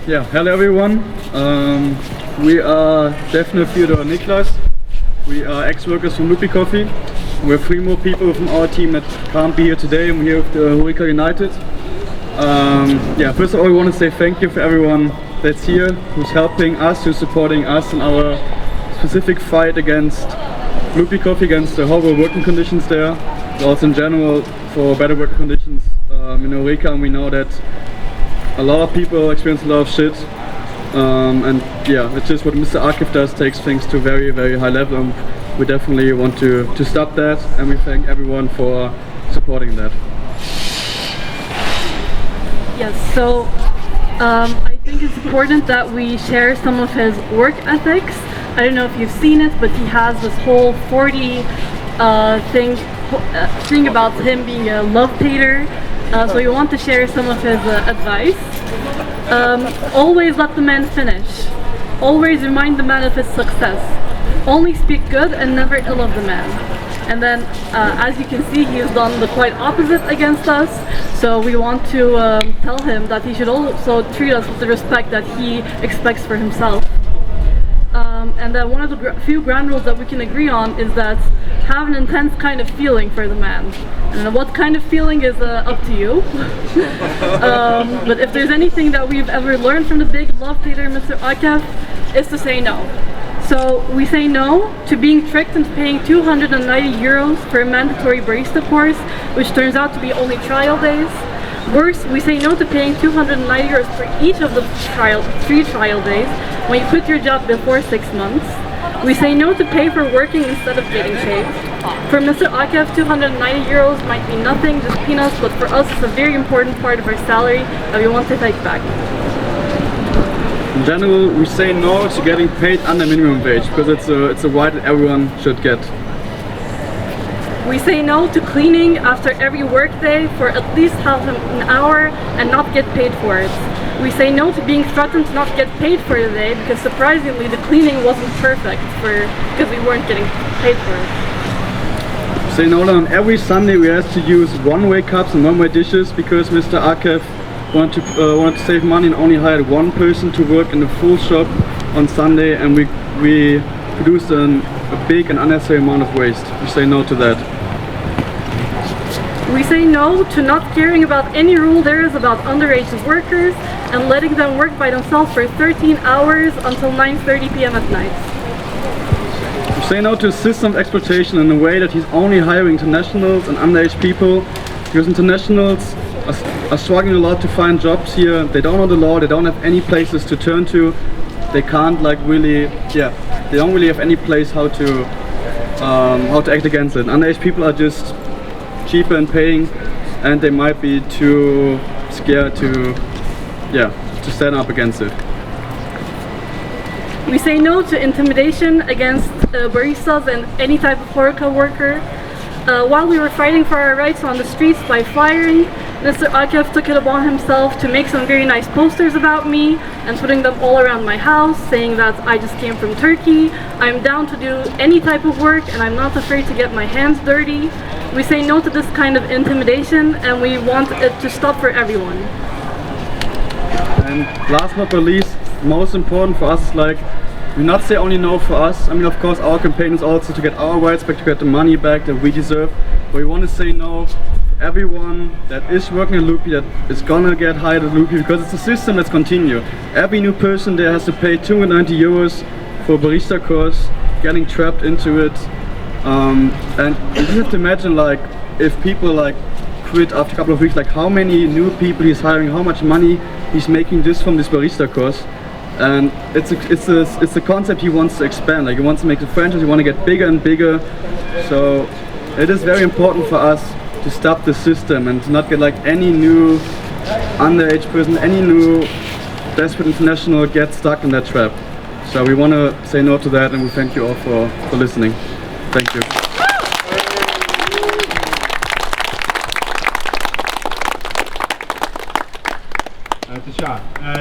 Yeah, hello everyone. We are Defne, Fyodor, and Niklas. We are ex-workers from Lupi Coffee. We have 3 more people from our team that can't be here today, and we're here with the Horeca United. Yeah, first of all, we want to say thank you for everyone that's here, who's helping us, who's supporting us in our specific fight against Lupi Coffee, against the horrible working conditions there, but also in general for better working conditions in Horeca. And we know that a lot of people experience a lot of shit, and yeah, it's just what Mr. Arkiv does, takes things to a very, very high level, and we definitely want to stop that, and we thank everyone for supporting that. Yes, so I think it's important that we share some of his work ethics. I don't know if you've seen it, but he has this whole 40 thing about him being a love painter. So we want to share some of his advice. Always let the man finish. Always remind the man of his success. Only speak good and never ill of the man. And then, as you can see, he's done the quite opposite against us. So we want to tell him that he should also treat us with the respect that he expects for himself. And then one of the few ground rules that we can agree on is that have an intense kind of feeling for the man. And what kind of feeling is up to you. But if there's anything that we've ever learned from the big love painter, Mr. Arkiv, is to say no. So we say no to being tricked into paying 290 euros for a mandatory barista course, which turns out to be only trial days. Worse, we say no to paying 290 euros for each of the 3 trial days when you quit your job before 6 months. We say no to pay for working instead of getting paid. For Mr. Arkiv, 290 euros might be nothing, just peanuts, but for us it's a very important part of our salary that we want to take back. In general, we say no to getting paid under minimum wage, because it's a right that everyone should get. We say no to cleaning after every workday for at least half an hour and not get paid for it. We say no to being threatened to not get paid for the day, because surprisingly the cleaning wasn't perfect because we weren't getting paid for it. We say no that on every Sunday we have to use one-way cups and one-way dishes, because Mr. Arkiv wanted to save money and only hired 1 person to work in the full shop on Sunday, and we produced a big and unnecessary amount of waste. We say no to that. We say no to not caring about any rule there is about underage workers and letting them work by themselves for 13 hours until 9:30 p.m. at night. We say no to a system of exploitation in a way that he's only hiring internationals and underage people, because internationals are struggling a lot to find jobs here. They don't know the law, they don't have any places to turn to. They can't they don't really have any place how to act against it. Underage people are just cheaper in paying, and they might be too scared to stand up against it. We say no to intimidation against baristas and any type of Horeca worker. While we were fighting for our rights on the streets by flyering, Mr. Arkiv took it upon himself to make some very nice posters about me and putting them all around my house, saying that I just came from Turkey, I'm down to do any type of work, and I'm not afraid to get my hands dirty. We say no to this kind of intimidation, and we want it to stop for everyone. And last but not least, most important for us is we not say only no for us. I mean, of course our campaign is also to get our rights back, to get the money back that we deserve, but we want to say no for everyone that is working at Lupi, that is gonna get hired at Lupi, because it's a system that's continues. Every new person there has to pay 290 euros for a barista course, getting trapped into it. And you just have to imagine, if people quit after a couple of weeks, how many new people he's hiring, how much money he's making just from this barista course. And it's a concept he wants to expand. He wants to make the franchise, he wants to get bigger and bigger. So it is very important for us to stop the system and to not get any new underage person, any new desperate international get stuck in that trap. So we want to say no to that, and we thank you all for listening. Thank you. Good shot.